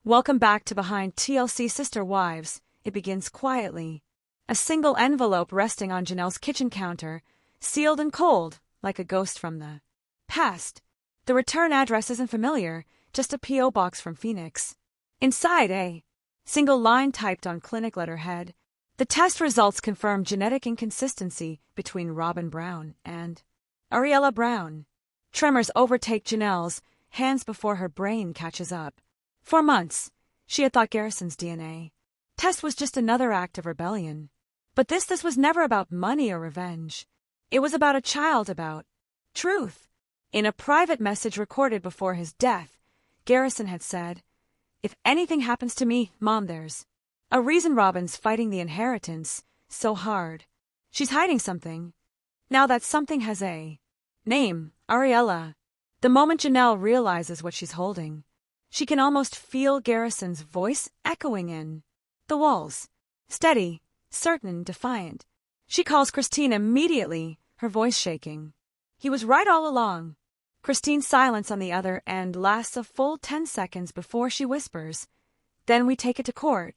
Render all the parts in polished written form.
Welcome back to Behind TLC Sister Wives. It begins quietly. A single envelope resting on Janelle's kitchen counter, sealed and cold, like a ghost from the past. The return address isn't familiar, just a P.O. box from Phoenix. Inside, a single line typed on clinic letterhead. The test results confirm genetic inconsistency between Robyn Brown and Ariella Brown. Tremors overtake Janelle's hands before her brain catches up. For months, she had thought Garrison's DNA test was just another act of rebellion. But this was never about money or revenge. It was about a child, about truth. In a private message recorded before his death, Garrison had said, "If anything happens to me, Mom, there's a reason Robyn's fighting the inheritance so hard. She's hiding something. Now that something has a name, Ariella." The moment Janelle realizes what she's holding, she can almost feel Garrison's voice echoing in the walls. Steady, certain, defiant. She calls Christine immediately, her voice shaking. He was right all along. Christine's silence on the other end lasts a full 10 seconds before she whispers, "Then we take it to court."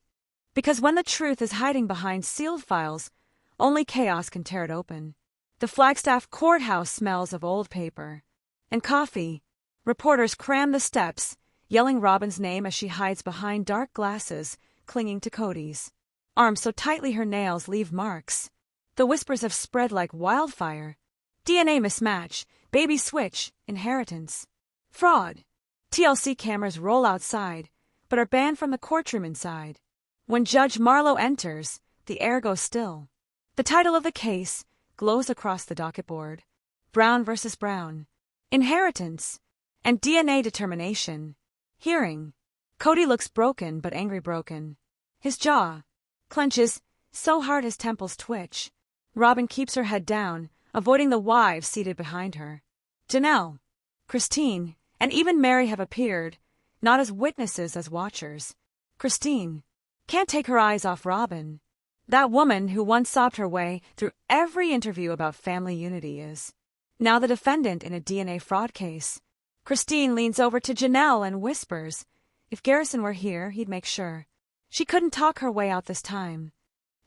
Because when the truth is hiding behind sealed files, only chaos can tear it open. The Flagstaff courthouse smells of old paper and coffee. Reporters cram the steps, yelling Robyn's name as she hides behind dark glasses, clinging to Kody's arms so tightly her nails leave marks. The whispers have spread like wildfire. DNA mismatch, baby switch, inheritance, fraud. TLC cameras roll outside, but are banned from the courtroom inside. When Judge Marlowe enters, the air goes still. The title of the case glows across the docket board. Brown versus Brown. Inheritance and DNA determination. Hearing. Kody looks broken but angry broken. His jaw clenches so hard his temples twitch. Robyn keeps her head down, avoiding the wives seated behind her. Janelle, Christine, and even Mary have appeared, not as witnesses as watchers. Christine can't take her eyes off Robyn. That woman who once sobbed her way through every interview about family unity is now the defendant in a DNA fraud case. Christine leans over to Janelle and whispers, "If Garrison were here, he'd make sure." She couldn't talk her way out this time.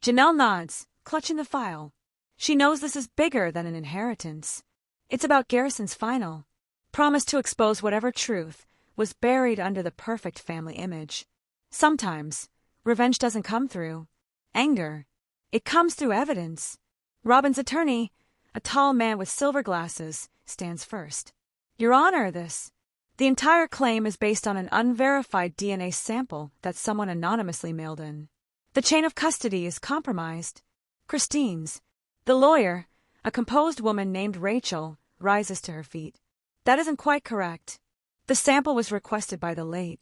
Janelle nods, clutching the file. She knows this is bigger than an inheritance. It's about Garrison's final promise to expose whatever truth was buried under the perfect family image. Sometimes, revenge doesn't come through anger. It comes through evidence. Robyn's attorney, a tall man with silver glasses, stands first. "Your Honor, the entire claim is based on an unverified DNA sample that someone anonymously mailed in. The chain of custody is compromised." Christine's. The lawyer, a composed woman named Rachel, rises to her feet. "That isn't quite correct. The sample was requested by the late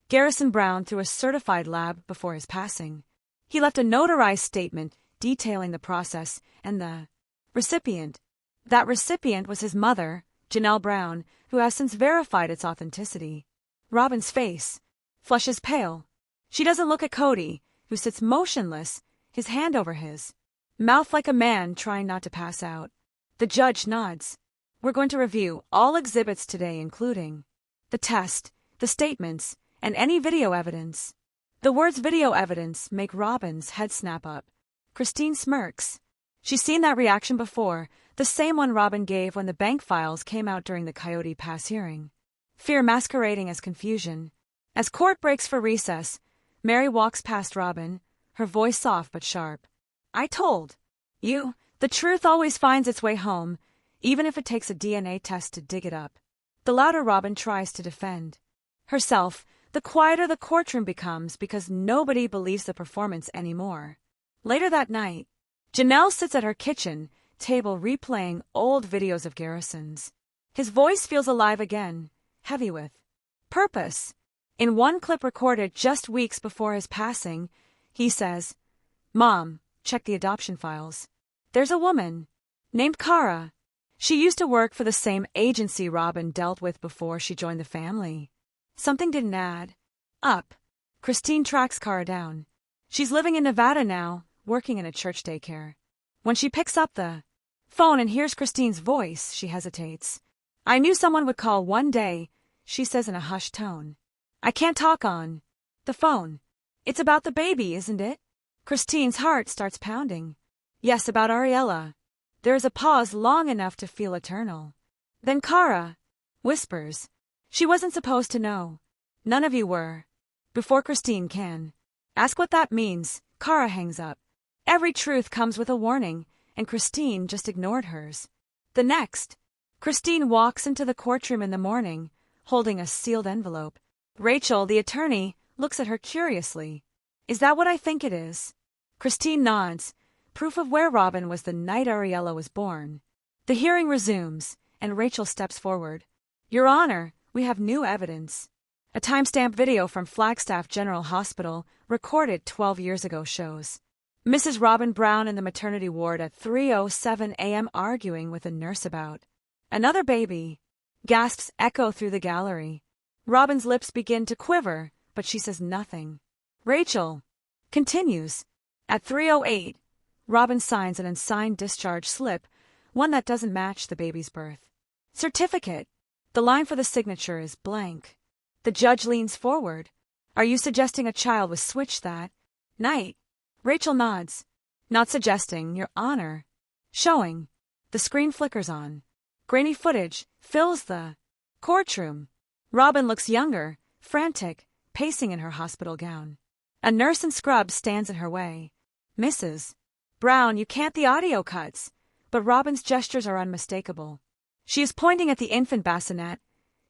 Garrison Brown through a certified lab before his passing. He left a notarized statement detailing the process and the recipient. That recipient was his mother, Janelle Brown, who has since verified its authenticity." Robyn's face flushes pale. She doesn't look at Kody, who sits motionless, his hand over his mouth like a man trying not to pass out. The judge nods. "We're going to review all exhibits today, including the test, the statements, and any video evidence." The words video evidence make Robyn's head snap up. Christine smirks. She's seen that reaction before, the same one Robyn gave when the bank files came out during the Coyote Pass hearing. Fear masquerading as confusion. As court breaks for recess, Mary walks past Robyn, her voice soft but sharp. "I told you, the truth always finds its way home, even if it takes a DNA test to dig it up." The louder Robyn tries to defend herself, the quieter the courtroom becomes because nobody believes the performance anymore. Later that night, Janelle sits at her kitchen table replaying old videos of Garrison's. His voice feels alive again, heavy with purpose. In one clip recorded just weeks before his passing, he says, "Mom, check the adoption files. There's a woman named Kara. She used to work for the same agency Robyn dealt with before she joined the family." Something didn't add up. Christine tracks Kara down. She's living in Nevada now, working in a church daycare. When she picks up the phone and hears Christine's voice, she hesitates. "I knew someone would call one day," she says in a hushed tone. "I can't talk on The phone. It's about the baby, isn't it? Christine's heart starts pounding. Yes, about Ariella. There is a pause long enough to feel eternal. Then Kara whispers. She wasn't supposed to know. None of you were. Before Christine can ask what that means, Kara hangs up. Every truth comes with a warning, and Christine just ignored hers. The next, Christine walks into the courtroom in the morning, holding a sealed envelope. Rachel, the attorney, looks at her curiously. Is that what I think it is? Christine nods. Proof of where Robyn was the night Ariella was born. The hearing resumes, and Rachel steps forward. Your Honor, we have new evidence. A timestamp video from Flagstaff General Hospital, recorded 12 years ago, shows Mrs. Robyn Brown in the maternity ward at 3:07 a.m. arguing with a nurse about another baby. Gasps echo through the gallery. Robyn's lips begin to quiver, but she says nothing. Rachel continues. At 3:08, Robyn signs an unsigned discharge slip, one that doesn't match the baby's birth certificate. The line for the signature is blank. The judge leans forward. Are you suggesting a child was switched that night? Rachel nods. Not suggesting, Your Honor. Showing. The screen flickers on. Grainy footage fills the courtroom. Robyn looks younger, frantic, pacing in her hospital gown. A nurse in scrubs stands in her way. Mrs. Brown, you can't. The audio cuts. But Robyn's gestures are unmistakable. She is pointing at the infant bassinet,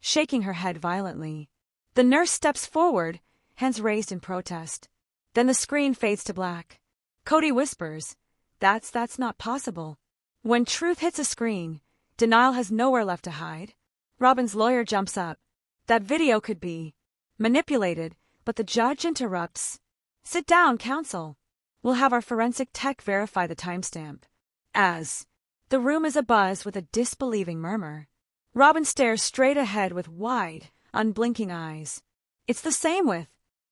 shaking her head violently. The nurse steps forward, hands raised in protest. Then the screen fades to black. Kody whispers, That's not possible. When truth hits a screen, denial has nowhere left to hide. Robyn's lawyer jumps up. That video could be manipulated, but the judge interrupts. Sit down, counsel. We'll have our forensic tech verify the timestamp. As the room is abuzz with a disbelieving murmur. Robyn stares straight ahead with wide, unblinking eyes. It's the same with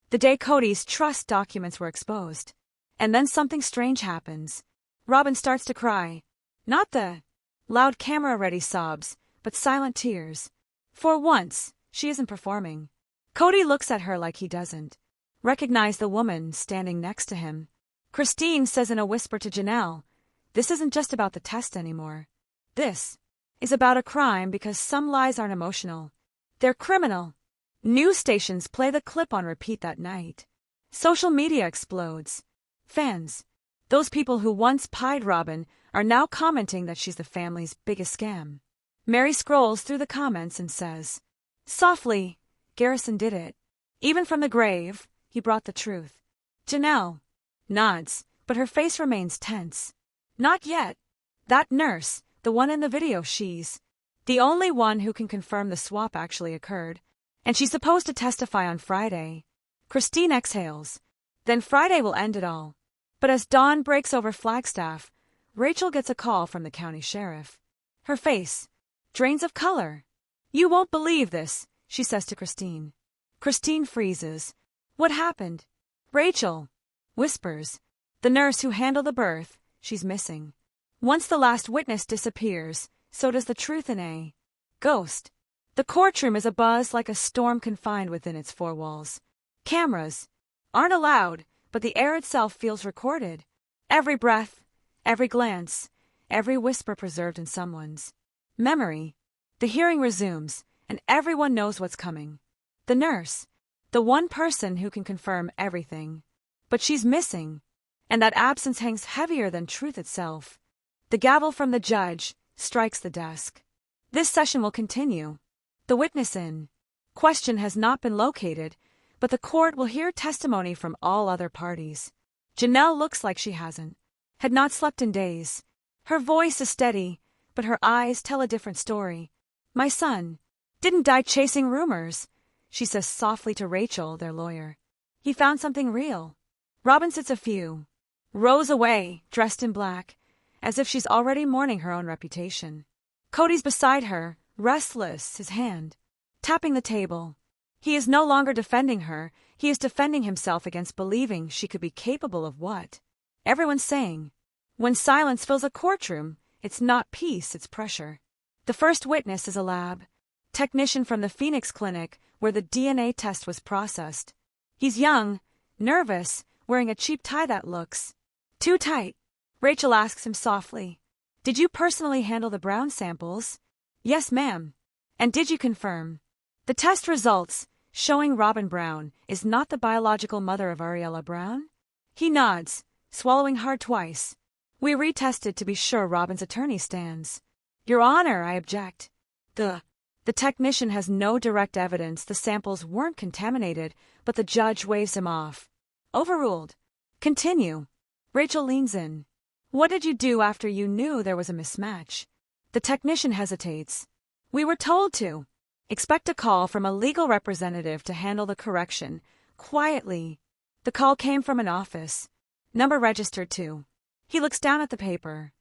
the day Kody's trust documents were exposed. And then something strange happens. Robyn starts to cry. Not the loud camera-ready sobs, but silent tears. For once, she isn't performing. Kody looks at her like he doesn't recognize the woman standing next to him. Christine says in a whisper to Janelle, this isn't just about the test anymore. This is about a crime because some lies aren't emotional. They're criminal. News stations play the clip on repeat that night. Social media explodes. Fans, those people who once pied Robyn, are now commenting that she's the family's biggest scam. Mary scrolls through the comments and says, softly, Garrison did it. Even from the grave, he brought the truth. Janelle nods, but her face remains tense. Not yet. That nurse, the one in the video, she's the only one who can confirm the swap actually occurred. And she's supposed to testify on Friday. Christine exhales. Then Friday will end it all. But as dawn breaks over Flagstaff, Rachel gets a call from the county sheriff. Her face drains of color. You won't believe this, she says to Christine. Christine freezes. What happened? Rachel whispers. The nurse who handled the birth, she's missing. Once the last witness disappears, so does the truth in a ghost. The courtroom is abuzz like a storm confined within its four walls. Cameras aren't allowed, but the air itself feels recorded. Every breath, every glance, every whisper preserved in someone's memory. The hearing resumes, and everyone knows what's coming. The nurse, the one person who can confirm everything. But she's missing, and that absence hangs heavier than truth itself. The gavel from the judge strikes the desk. This session will continue. The witness in question has not been located, but the court will hear testimony from all other parties. Janelle looks like she had not slept in days. Her voice is steady, but her eyes tell a different story. My son didn't die chasing rumors, she says softly to Rachel, their lawyer. He found something real. Robyn sits a few rows away, dressed in black, as if she's already mourning her own reputation. Kody's beside her, restless, his hand tapping the table. He is no longer defending her, he is defending himself against believing she could be capable of what everyone's saying. When silence fills a courtroom, it's not peace, it's pressure. The first witness is a lab technician from the Phoenix clinic where the DNA test was processed. He's young, nervous, wearing a cheap tie that looks too tight. Rachel asks him softly, "Did you personally handle the Brown samples?" "Yes, ma'am." "And did you confirm the test results showing Robyn Brown is not the biological mother of Ariella Brown?" He nods, swallowing hard twice. "We retested to be sure," Robyn's attorney stands. "Your Honor," I object. The technician has no direct evidence the samples weren't contaminated, but the judge waves him off. Overruled. Continue. Rachel leans in. "What did you do after you knew there was a mismatch?" The technician hesitates. "We were told to expect a call from a legal representative to handle the correction." Quietly. The call came from an office. Number registered to. He looks down at the paper.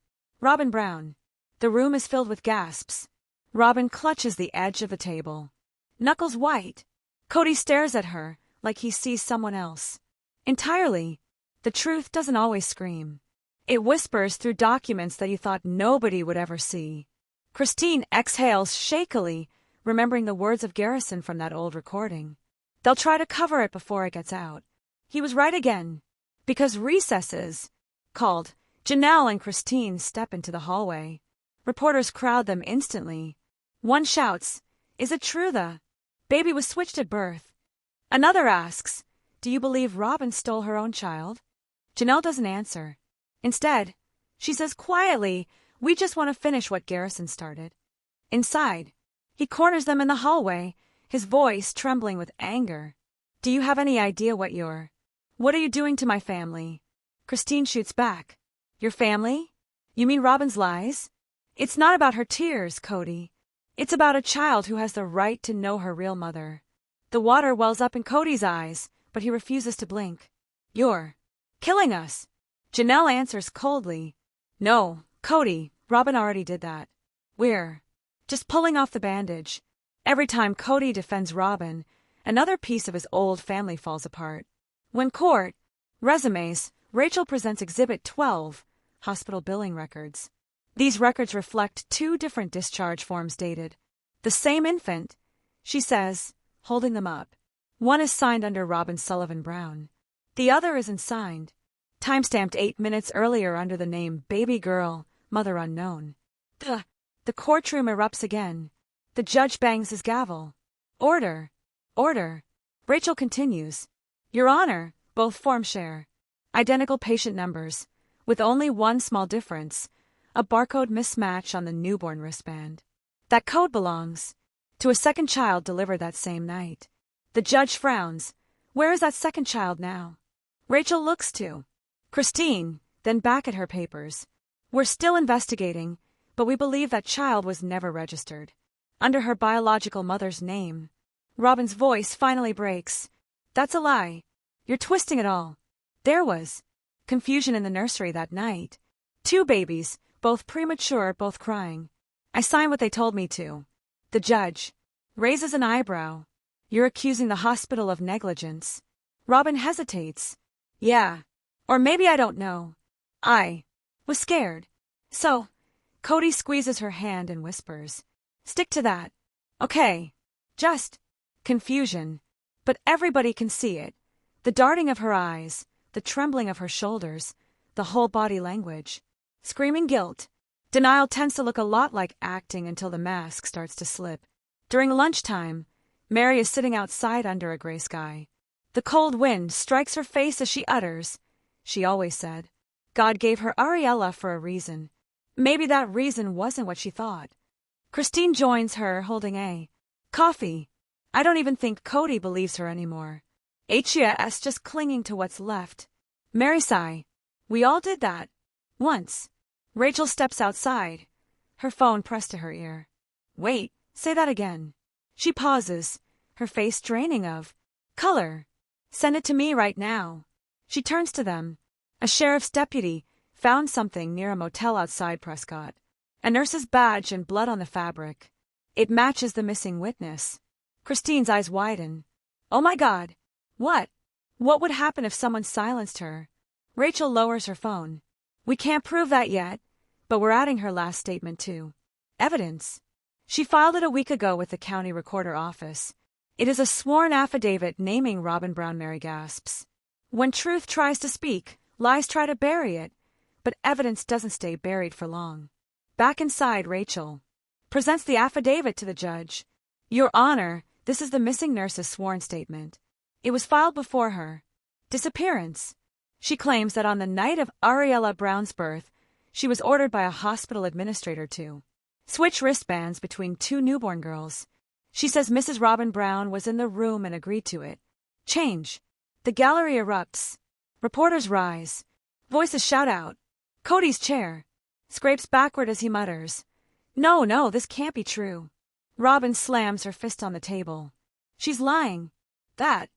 Robyn Brown. The room is filled with gasps. Robyn clutches the edge of the table. Knuckles white. Kody stares at her like he sees someone else. Entirely. The truth doesn't always scream. It whispers through documents that you thought nobody would ever see. Christine exhales shakily, remembering the words of Garrison from that old recording. "They'll try to cover it before it gets out." He was right again. Because recesses. Called. Janelle and Christine step into the hallway. Reporters crowd them instantly. One shouts, "Is it true the baby was switched at birth?" Another asks, "Do you believe Robyn stole her own child?" Janelle doesn't answer. Instead, she says quietly, "We just want to finish what Garrison started." Inside, he corners them in the hallway, his voice trembling with anger. "Do you have any idea what are you doing to my family?" Christine shoots back. "Your family? You mean Robyn's lies?" "It's not about her tears, Kody. It's about a child who has the right to know her real mother." The water wells up in Kody's eyes, but he refuses to blink. "You're killing us." Janelle answers coldly. "No, Kody, Robyn already did that. We're just pulling off the bandage." Every time Kody defends Robyn, another piece of his old family falls apart. When court resumes, Rachel presents Exhibit 12, hospital billing records. These records reflect 2 different discharge forms dated the same infant, she says, holding them up. One is signed under Robyn Sullivan Brown. The other isn't signed. Timestamped 8 minutes earlier under the name Baby Girl, Mother Unknown. The courtroom erupts again. The judge bangs his gavel. Order. Order. Rachel continues. "Your Honor, both forms share identical patient numbers, with only one small difference, a barcode mismatch on the newborn wristband. That code belongs to a second child delivered that same night." The judge frowns. "Where is that second child now?" Rachel looks to Christine, then back at her papers. "We're still investigating, but we believe that child was never registered under her biological mother's name." Robyn's voice finally breaks. "That's a lie. You're twisting it all. There was confusion in the nursery that night. 2 babies, both premature, both crying. I signed what they told me to." The judge raises an eyebrow. "You're accusing the hospital of negligence." Robyn hesitates. "Yeah. Or maybe I don't know. I was scared." "So," Kody squeezes her hand and whispers, "stick to that. Okay. Just confusion. But everybody can see it. The darting of her eyes, the trembling of her shoulders, the whole body language. Screaming guilt. Denial tends to look a lot like acting until the mask starts to slip. During lunchtime, Mary is sitting outside under a gray sky. The cold wind strikes her face as she utters, she always said, God gave her Ariella for a reason. Maybe that reason wasn't what she thought. Christine joins her, holding a coffee. I don't even think Kody believes her anymore. H.S. just clinging to what's left. Mary sigh. We all did that. Once. Rachel steps outside, her phone pressed to her ear. Wait, say that again. She pauses, her face draining of color. Send it to me right now. She turns to them. A sheriff's deputy found something near a motel outside Prescott. A nurse's badge and blood on the fabric. It matches the missing witness. Christine's eyes widen. Oh my God. What? What would happen if someone silenced her? Rachel lowers her phone. We can't prove that yet, but we're adding her last statement too. Evidence. She filed it a week ago with the county recorder office. It is a sworn affidavit naming Robyn Brown. Mary gasps. When truth tries to speak, lies try to bury it, but evidence doesn't stay buried for long. Back inside, Rachel presents the affidavit to the judge. Your Honor, this is the missing nurse's sworn statement. It was filed before her disappearance. She claims that on the night of Ariella Brown's birth, she was ordered by a hospital administrator to switch wristbands between two newborn girls. She says Mrs. Robyn Brown was in the room and agreed to it. Change. The gallery erupts. Reporters rise. Voices shout out. Kody's chair scrapes backward as he mutters, No, this can't be true. Robyn slams her fist on the table. She's lying. That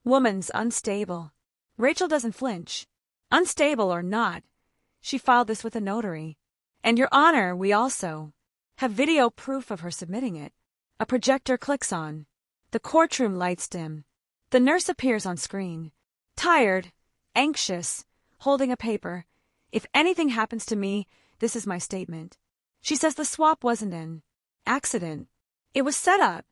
woman's unstable. Rachel doesn't flinch. Unstable or not, she filed this with a notary. And Your Honor, we also have video proof of her submitting it. A projector clicks on. The courtroom lights dim. The nurse appears on screen. Tired, anxious, holding a paper. If anything happens to me, this is my statement. She says the swap wasn't an accident. It was set up.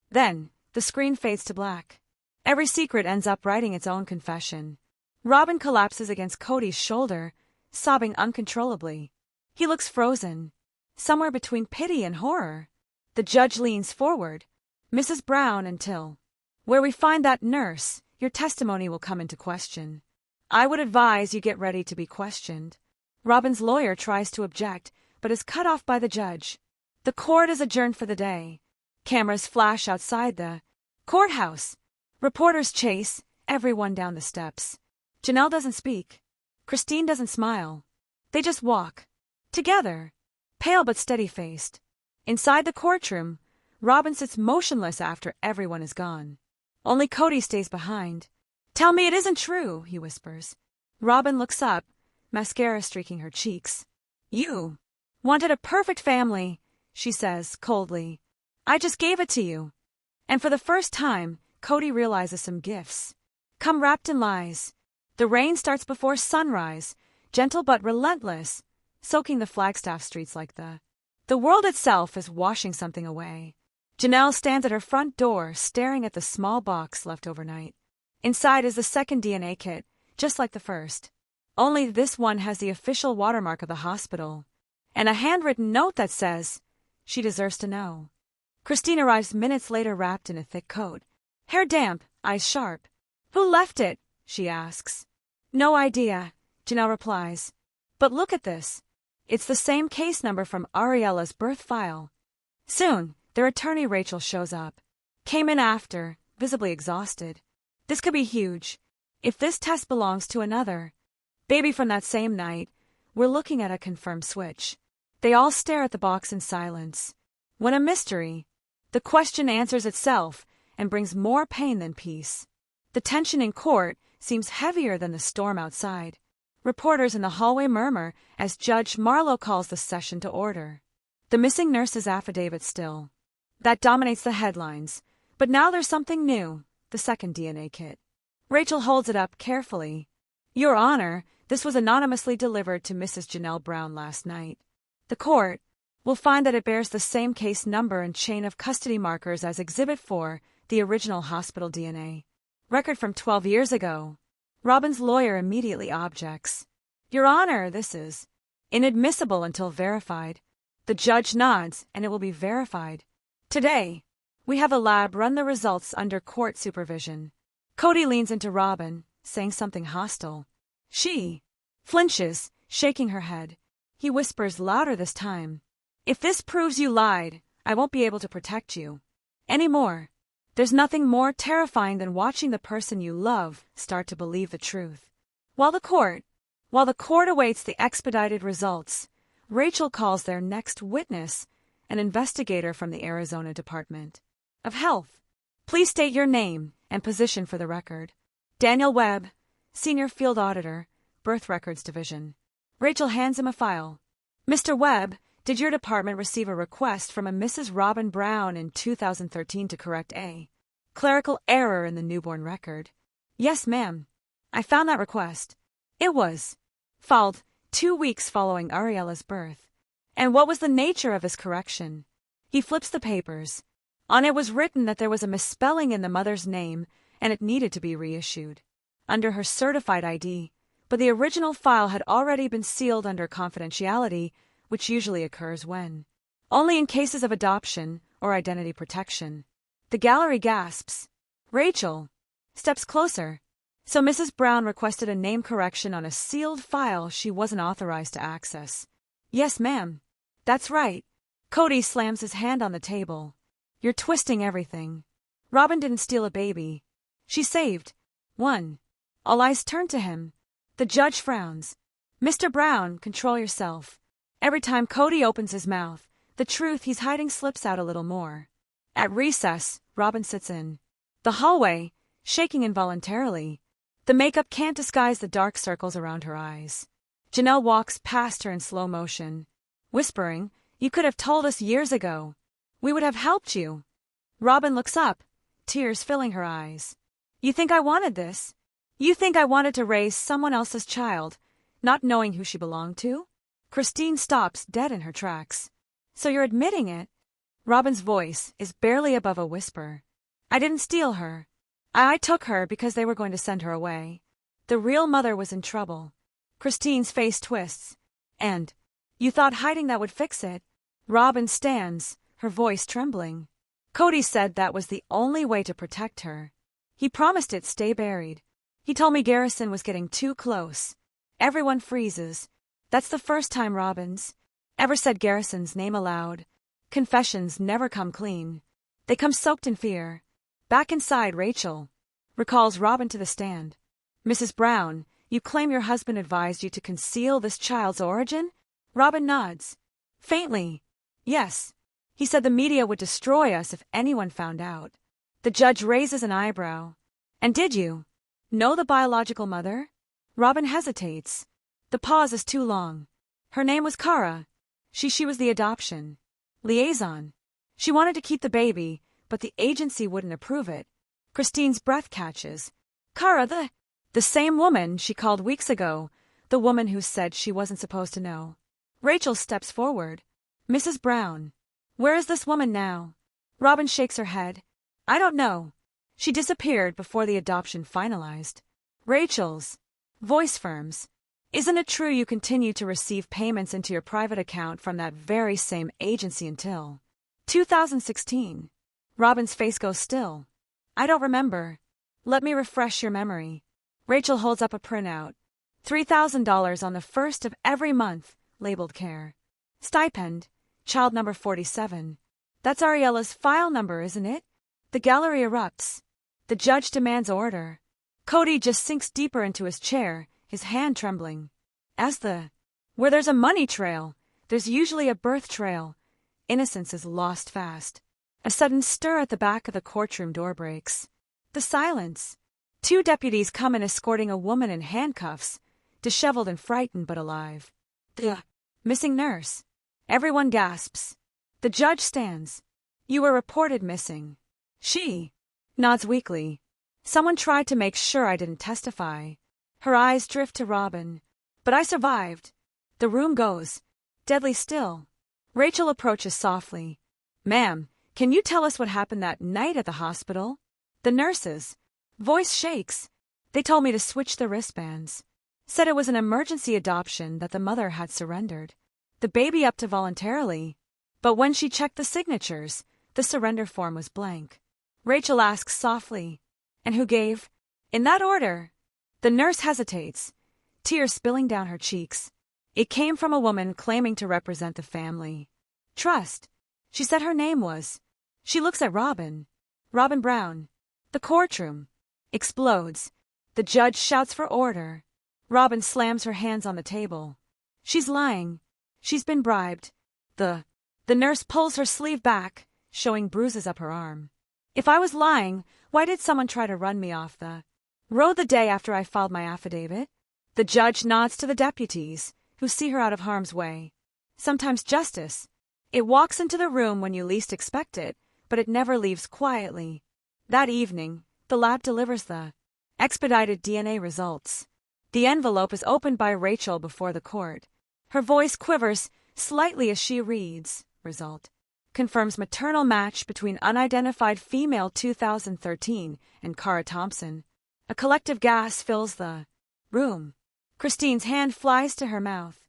Then, the screen fades to black. Every secret ends up writing its own confession. Robyn collapses against Kody's shoulder, sobbing uncontrollably. He looks frozen, somewhere between pity and horror. The judge leans forward. Mrs. Brown, until where we find that nurse, your testimony will come into question. I would advise you get ready to be questioned. Robyn's lawyer tries to object, but is cut off by the judge. The court is adjourned for the day. Cameras flash outside the courthouse. Reporters chase everyone down the steps. Janelle doesn't speak. Christine doesn't smile. They just walk. Together. Pale but steady-faced. Inside the courtroom, Robyn sits motionless after everyone is gone. Only Kody stays behind. Tell me it isn't true, he whispers. Robyn looks up, mascara streaking her cheeks. You wanted a perfect family, she says coldly. I just gave it to you. And for the first time, Kody realizes some gifts come wrapped in lies. The rain starts before sunrise, gentle but relentless, soaking the Flagstaff streets like the world itself is washing something away. Janelle stands at her front door, staring at the small box left overnight. Inside is the second DNA kit, just like the first. Only this one has the official watermark of the hospital, and a handwritten note that says, she deserves to know. Christine arrives minutes later wrapped in a thick coat. Hair damp, eyes sharp. Who left it? She asks. No idea, Janelle replies. But look at this. It's the same case number from Ariella's birth file. Soon, their attorney Rachel shows up. Came in after, visibly exhausted. This could be huge. If this test belongs to another baby from that same night, we're looking at a confirmed switch. They all stare at the box in silence. When a mystery, the question answers itself and brings more pain than peace. The tension in court seems heavier than the storm outside. Reporters in the hallway murmur as Judge Marlowe calls the session to order. The missing nurse's affidavit still. That dominates the headlines. But now there's something new, the second DNA kit. Rachel holds it up carefully. Your Honor, this was anonymously delivered to Mrs. Janelle Brown last night. The court will find that it bears the same case number and chain of custody markers as Exhibit 4, the original hospital DNA. Record from 12 years ago. Robyn's lawyer immediately objects. Your Honor, this is inadmissible until verified. The judge nods, and it will be verified. Today, we have a lab run the results under court supervision. Kody leans into Robyn, saying something hostile. She flinches, shaking her head. He whispers louder this time. If this proves you lied, I won't be able to protect you anymore. There's nothing more terrifying than watching the person you love start to believe the truth. While the court awaits the expedited results, Rachel calls their next witness, an investigator from the Arizona Department of Health. Please state your name and position for the record. Daniel Webb, Senior Field Auditor, Birth Records Division. Rachel hands him a file. Mr. Webb, did your department receive a request from a Mrs. Robyn Brown in 2013 to correct a clerical error in the newborn record? Yes, ma'am. I found that request. It was filed 2 weeks following Ariella's birth. And what was the nature of this correction? He flips the papers. On it was written that there was a misspelling in the mother's name and it needed to be reissued under her certified ID, but the original file had already been sealed under confidentiality, which usually occurs when only in cases of adoption or identity protection. The gallery gasps. Rachel steps closer. So Mrs. Brown requested a name correction on a sealed file she wasn't authorized to access. Yes, ma'am. That's right. Kody slams his hand on the table. You're twisting everything. Robyn didn't steal a baby. She saved one. All eyes turn to him. The judge frowns. Mr. Brown, control yourself. Every time Kody opens his mouth, the truth he's hiding slips out a little more. At recess, Robyn sits in the hallway, shaking involuntarily. The makeup can't disguise the dark circles around her eyes. Janelle walks past her in slow motion, whispering, "You could have told us years ago. We would have helped you." Robyn looks up, tears filling her eyes. "You think I wanted this? You think I wanted to raise someone else's child, not knowing who she belonged to?" Christine stops dead in her tracks. "So you're admitting it?" Robyn's voice is barely above a whisper. "I didn't steal her. I took her because they were going to send her away. The real mother was in trouble." Christine's face twists. "And you thought hiding that would fix it?" Robyn stands, her voice trembling. "Kody said that was the only way to protect her. He promised it stay buried. He told me Garrison was getting too close." Everyone freezes. That's the first time Robyn's ever said Garrison's name aloud. Confessions never come clean. They come soaked in fear. Back inside, Rachel recalls Robyn to the stand. "Mrs. Brown, you claim your husband advised you to conceal this child's origin?" Robyn nods. Faintly. "Yes. He said the media would destroy us if anyone found out." The judge raises an eyebrow. "And did you know the biological mother?" Robyn hesitates. The pause is too long. "Her name was Kara. She was the adoption liaison. She wanted to keep the baby, but the agency wouldn't approve it." Christine's breath catches. "Kara, the same woman she called weeks ago, the woman who said she wasn't supposed to know." Rachel steps forward. "Mrs. Brown, where is this woman now?" Robyn shakes her head. "I don't know. She disappeared before the adoption finalized." Rachel's voice firms. "Isn't it true you continued to receive payments into your private account from that very same agency until 2016? Robyn's face goes still. "I don't remember. Let me refresh your memory." Rachel holds up a printout. $3,000 on the first of every month, labeled care. Stipend, child number 47. That's Ariella's file number, isn't it? The gallery erupts. The judge demands order. Kody just sinks deeper into his chair, his hand trembling. Where there's a money trail, there's usually a birth trail. Innocence is lost fast. A sudden stir at the back of the courtroom door breaks. The silence. 2 deputies come in escorting a woman in handcuffs, disheveled and frightened but alive. The missing nurse. Everyone gasps. The judge stands. "You were reported missing." She nods weakly. "Someone tried to make sure I didn't testify." Her eyes drift to Robyn. "But I survived." The room goes deadly still. Rachel approaches softly. "Ma'am, can you tell us what happened that night at the hospital?" The nurse's voice shakes. "They told me to switch the wristbands. Said it was an emergency adoption that the mother had surrendered. The baby up to voluntarily. But when she checked the signatures, the surrender form was blank." Rachel asks softly, "And who gave?" "In that order." The nurse hesitates, tears spilling down her cheeks. "It came from a woman claiming to represent the family. Trust. She said her name was." She looks at Robyn. "Robyn Brown." The courtroom explodes. The judge shouts for order. Robyn slams her hands on the table. She's lying. She's been bribed. The nurse pulls her sleeve back, showing bruises up her arm. "If I was lying, why did someone try to run me off the road the day after I filed my affidavit?" The judge nods to the deputies, who see her out of harm's way. Sometimes justice. It walks into the room when you least expect it, but it never leaves quietly. That evening, the lab delivers the expedited DNA results. The envelope is opened by Rachel before the court. Her voice quivers slightly as she reads. Result. confirms maternal match between unidentified female 2013 and Kara Thompson. A collective gasp fills the room. Christine's hand flies to her mouth.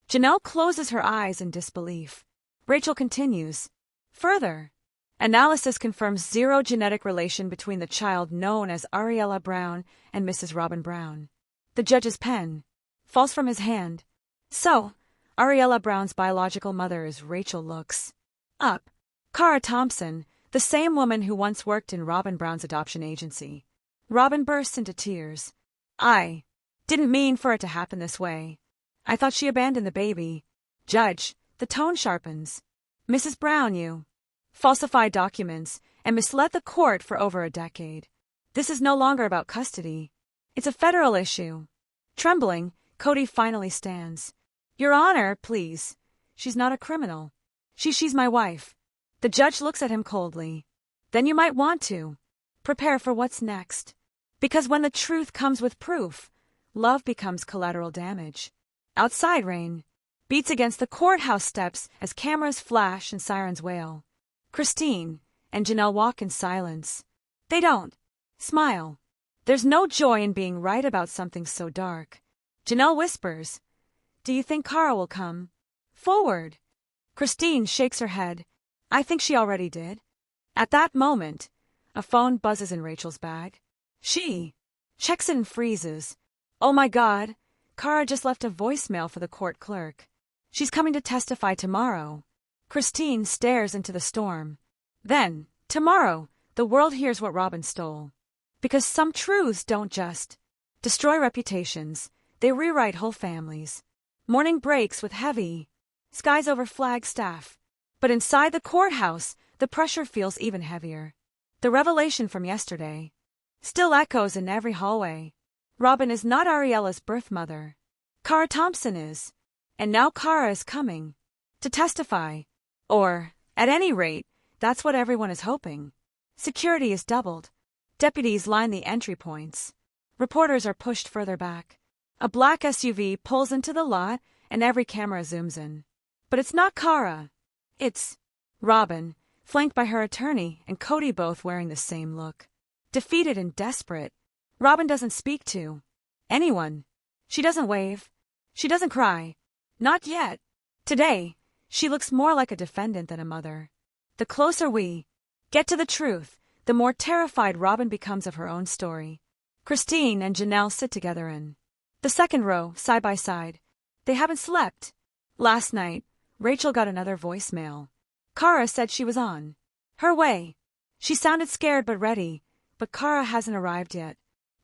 Janelle closes her eyes in disbelief. Rachel continues. Further, analysis confirms zero genetic relation between the child known as Ariella Brown and Mrs. Robyn Brown. The judge's pen falls from his hand. So, Ariella Brown's biological mother is Rachel looks up. Kara Thompson, the same woman who once worked in Robyn Brown's adoption agency. Robyn bursts into tears. I didn't mean for it to happen this way. I thought she abandoned the baby. Judge, the tone sharpens. Mrs. Brown, you falsified documents and misled the court for over a decade. This is no longer about custody. It's a federal issue. Trembling, Kody finally stands. Your Honor, please. She's not a criminal. She's my wife. The judge looks at him coldly. Then you might want to prepare for what's next. Because when the truth comes with proof, love becomes collateral damage. Outside rain beats against the courthouse steps as cameras flash and sirens wail. Christine and Janelle walk in silence. They don't smile. There's no joy in being right about something so dark. Janelle whispers, "Do you think Kara will come forward?" Christine shakes her head. "I think she already did." At that moment, a phone buzzes in Rachel's bag. She checks it and freezes. Oh my God, Kara just left a voicemail for the court clerk. She's coming to testify tomorrow. Christine stares into the storm. Then, tomorrow, the world hears what Robyn stole. Because some truths don't just destroy reputations, they rewrite whole families. Morning breaks with heavy skies over Flagstaff. But inside the courthouse, the pressure feels even heavier. The revelation from yesterday still echoes in every hallway. Robyn is not Ariella's birth mother. Kara Thompson is. And now Kara is coming to testify. Or, at any rate, that's what everyone is hoping. Security is doubled. Deputies line the entry points. Reporters are pushed further back. A black SUV pulls into the lot and every camera zooms in. But it's not Kara. It's Robyn, flanked by her attorney and Kody, both wearing the same look. Defeated and desperate, Robyn doesn't speak to anyone. She doesn't wave. She doesn't cry. Not yet. Today, she looks more like a defendant than a mother. The closer we get to the truth, the more terrified Robyn becomes of her own story. Christine and Janelle sit together in the second row, side by side. They haven't slept. Last night, Rachel got another voicemail. Kara said she was on her way. She sounded scared but ready, but Kara hasn't arrived yet.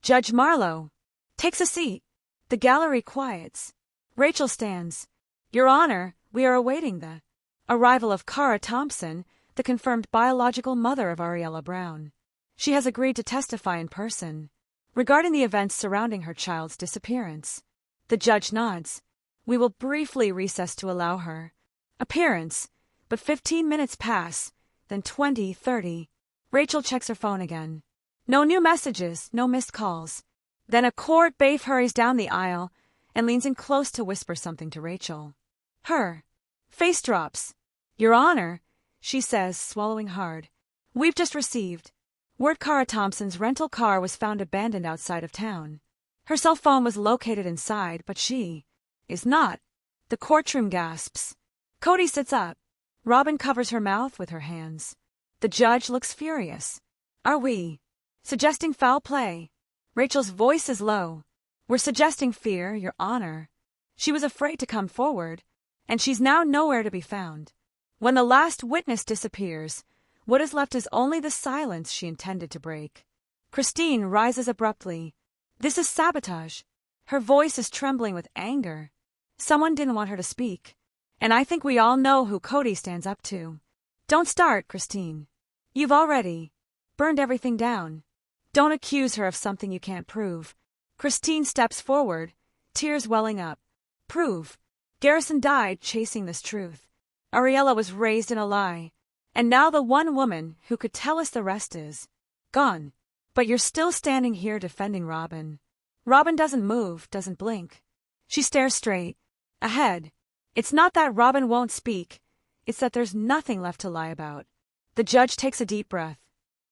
Judge Marlowe takes a seat. The gallery quiets. Rachel stands. Your Honor, we are awaiting the arrival of Kara Thompson, the confirmed biological mother of Ariella Brown. She has agreed to testify in person regarding the events surrounding her child's disappearance. The judge nods. We will briefly recess to allow her appearance, but 15 minutes pass, then 20, 30. Rachel checks her phone again. No new messages, no missed calls. Then a court babe hurries down the aisle and leans in close to whisper something to Rachel. Her face drops. Your Honor, she says, swallowing hard. We've just received word Kara Thompson's rental car was found abandoned outside of town. Her cell phone was located inside, but she is not. The courtroom gasps. Kody sits up. Robyn covers her mouth with her hands. The judge looks furious. Are we suggesting foul play? Rachel's voice is low. We're suggesting fear, Your Honor. She was afraid to come forward, and she's now nowhere to be found. When the last witness disappears, what is left is only the silence she intended to break. Christine rises abruptly. This is sabotage. Her voice is trembling with anger. Someone didn't want her to speak. And I think we all know who Kody stands up to. Don't start, Christine. You've already burned everything down. Don't accuse her of something you can't prove. Christine steps forward, tears welling up. Prove. Garrison died chasing this truth. Ariella was raised in a lie. And now the one woman who could tell us the rest is gone. But you're still standing here defending Robyn. Robyn doesn't move, doesn't blink. She stares straight ahead. It's not that Robyn won't speak. It's that there's nothing left to lie about. The judge takes a deep breath.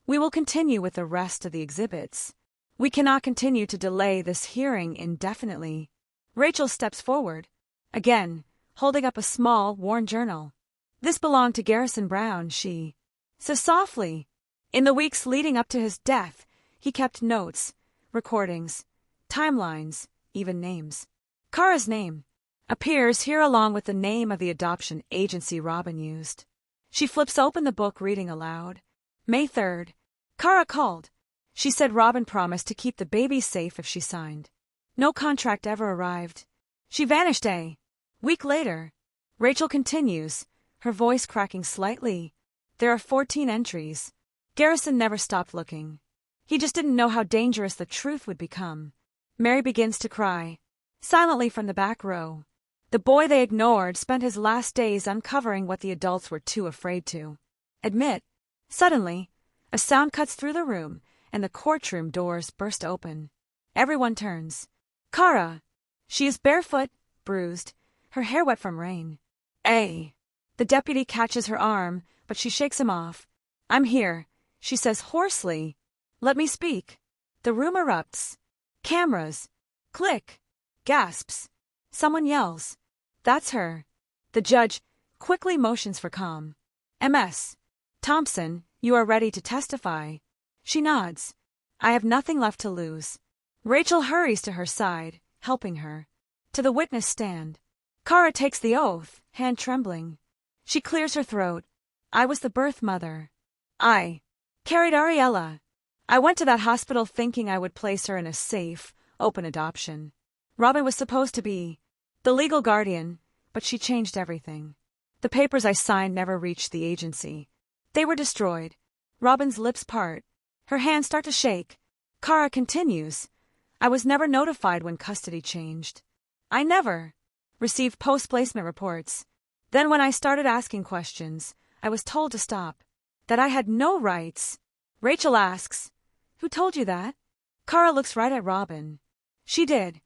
We will continue with the rest of the exhibits. We cannot continue to delay this hearing indefinitely. Rachel steps forward, again, holding up a small, worn journal. This belonged to Garrison Brown, she says softly. In the weeks leading up to his death, he kept notes, recordings, timelines, even names. Kara's name appears here along with the name of the adoption agency Robyn used. She flips open the book, reading aloud. May 3rd. Kara called. She said Robyn promised to keep the baby safe if she signed. No contract ever arrived. She vanished a week later. Rachel continues, her voice cracking slightly. There are 14 entries. Garrison never stopped looking. He just didn't know how dangerous the truth would become. Mary begins to cry, silently from the back row. The boy they ignored spent his last days uncovering what the adults were too afraid to admit. Suddenly, a sound cuts through the room, and the courtroom doors burst open. Everyone turns. Kara. She is barefoot, bruised, her hair wet from rain. The deputy catches her arm, but she shakes him off. I'm here, she says hoarsely. Let me speak. The room erupts. Cameras. Click. Gasps. Someone yells. That's her. The judge quickly motions for calm. Ms. Thompson, you are ready to testify. She nods. I have nothing left to lose. Rachel hurries to her side, helping her. To the witness stand. Kara takes the oath, hand trembling. She clears her throat. I was the birth mother. I carried Ariella. I went to that hospital thinking I would place her in a safe, open adoption. Robyn was supposed to be the legal guardian, but she changed everything. The papers I signed never reached the agency. They were destroyed. Robyn's lips part. Her hands start to shake. Kara continues. I was never notified when custody changed. I never received post-placement reports. Then when I started asking questions, I was told to stop. That I had no rights. Rachel asks, who told you that? Kara looks right at Robyn. She did.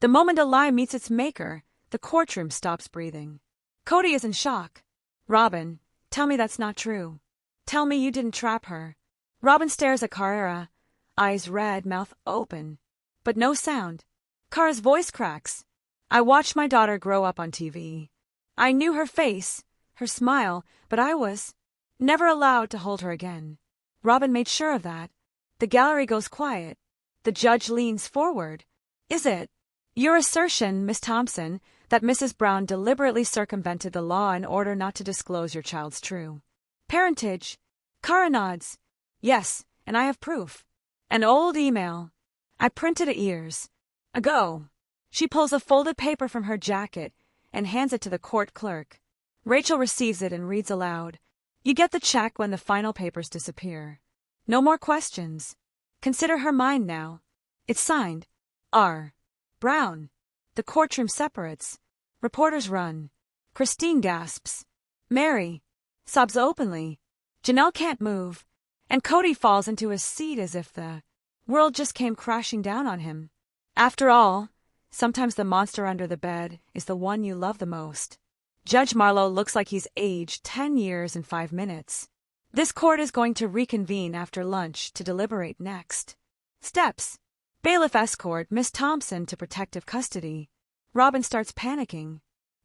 The moment a lie meets its maker, the courtroom stops breathing. Kody is in shock. Robyn, tell me that's not true. Tell me you didn't trap her. Robyn stares at Kara, eyes red, mouth open. But no sound. Kara's voice cracks. I watched my daughter grow up on TV. I knew her face, her smile, but I was never allowed to hold her again. Robyn made sure of that. The gallery goes quiet. The judge leans forward. Is it your assertion, Miss Thompson, that Mrs. Brown deliberately circumvented the law in order not to disclose your child's true parentage? Kara nods. Yes, and I have proof. An old email. I printed it years ago. She pulls a folded paper from her jacket and hands it to the court clerk. Rachel receives it and reads aloud. You get the check when the final papers disappear. No more questions. Consider her mine now. It's signed. R. Brown. The courtroom separates. Reporters run. Christine gasps. Mary sobs openly. Janelle can't move. And Kody falls into his seat as if the world just came crashing down on him. After all, sometimes the monster under the bed is the one you love the most. Judge Marlowe looks like he's aged 10 years and 5 minutes. This court is going to reconvene after lunch to deliberate next. Steps. Bailiff escort Miss Thompson to protective custody. Robyn starts panicking.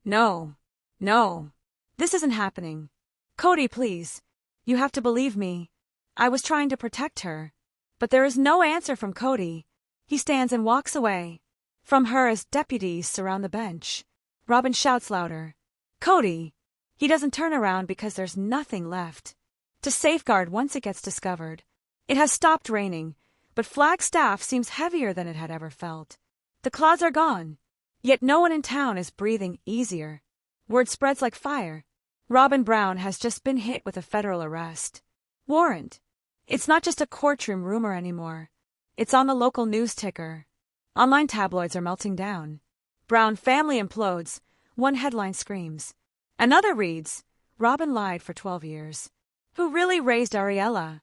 No. This isn't happening. Kody, please. You have to believe me. I was trying to protect her. But there is no answer from Kody. He stands and walks away from her as deputies surround the bench. Robyn shouts louder. Kody! He doesn't turn around because there's nothing left to safeguard once it gets discovered. It has stopped raining, but Flagstaff seems heavier than it had ever felt. The clouds are gone, yet no one in town is breathing easier. Word spreads like fire. Robyn Brown has just been hit with a federal arrest warrant. It's not just a courtroom rumor anymore. It's on the local news ticker. Online tabloids are melting down. Brown family implodes. One headline screams. Another reads, Robyn lied for 12 years. Who really raised Ariella?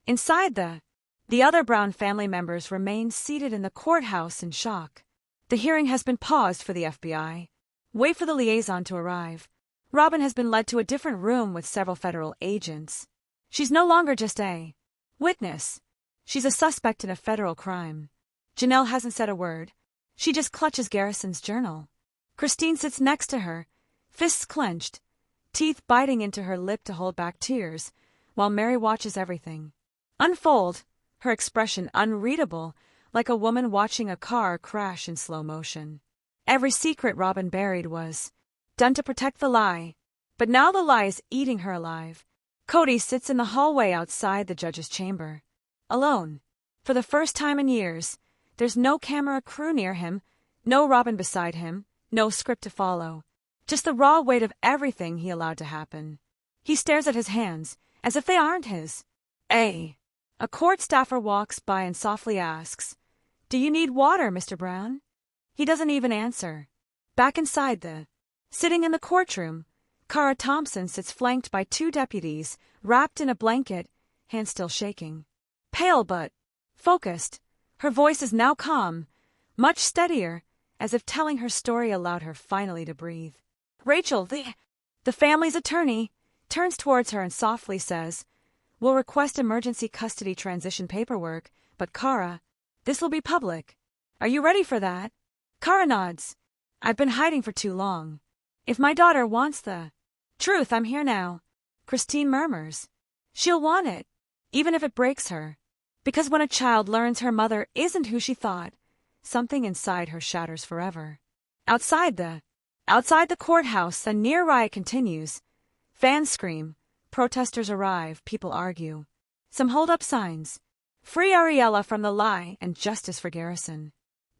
Inside the other Brown family members remain seated in the courthouse in shock. The hearing has been paused for the FBI. Wait for the liaison to arrive. Robyn has been led to a different room with several federal agents. She's no longer just a witness. She's a suspect in a federal crime. Janelle hasn't said a word. She just clutches Garrison's journal. Christine sits next to her, fists clenched, teeth biting into her lip to hold back tears, while Mary watches everything unfold, her expression unreadable, like a woman watching a car crash in slow motion. Every secret Robyn buried was done to protect the lie, but now the lie is eating her alive. Kody sits in the hallway outside the judge's chamber, alone. For the first time in years, there's no camera crew near him, no Robyn beside him, no script to follow. Just the raw weight of everything he allowed to happen. He stares at his hands, as if they aren't his. A court staffer walks by and softly asks, "Do you need water, Mr. Brown?" He doesn't even answer. Back inside sitting in the courtroom, Kara Thompson sits flanked by two deputies, wrapped in a blanket, hands still shaking. Pale but focused, her voice is now calm, much steadier, as if telling her story allowed her finally to breathe. Rachel, the family's attorney, turns towards her and softly says, "We'll request emergency custody transition paperwork, but Kara, this will be public. Are you ready for that?" Kara nods. "I've been hiding for too long. If my daughter wants the truth, I'm here now." Christine murmurs. She'll want it, even if it breaks her. Because when a child learns her mother isn't who she thought, something inside her shatters forever. Outside the courthouse, a near riot continues. Fans scream. Protesters arrive, people argue. Some hold up signs. Free Ariella from the lie and justice for Garrison.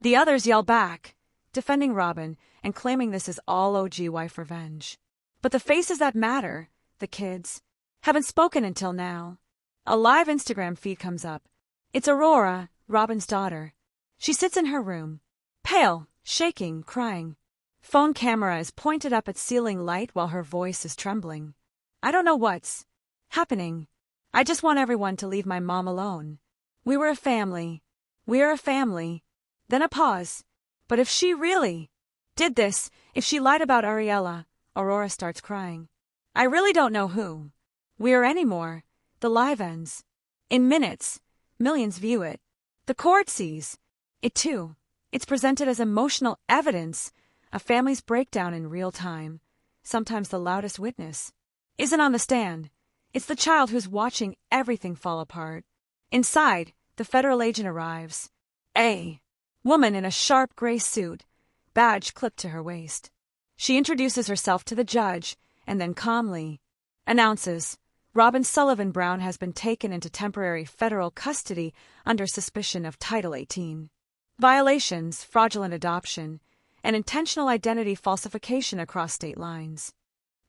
The others yell back, defending Robyn and claiming this is all OG wife revenge. But the faces that matter, the kids, haven't spoken until now. A live Instagram feed comes up. It's Aurora, Robyn's daughter. She sits in her room, pale, shaking, crying. Phone camera is pointed up at ceiling light while her voice is trembling. "I don't know what's happening. I just want everyone to leave my mom alone. We were a family. We're a family." Then a pause. But if she really did this, if she lied about Ariella, Aurora starts crying. "I really don't know who we're anymore." The live ends. In minutes, millions view it. The court sees it too. It's presented as emotional evidence, a family's breakdown in real time. Sometimes the loudest witness isn't on the stand. It's the child who's watching everything fall apart. Inside, the federal agent arrives. A woman in a sharp gray suit, badge clipped to her waist. She introduces herself to the judge and then calmly announces, "Robyn Sullivan Brown has been taken into temporary federal custody under suspicion of Title 18 violations, fraudulent adoption, and intentional identity falsification across state lines."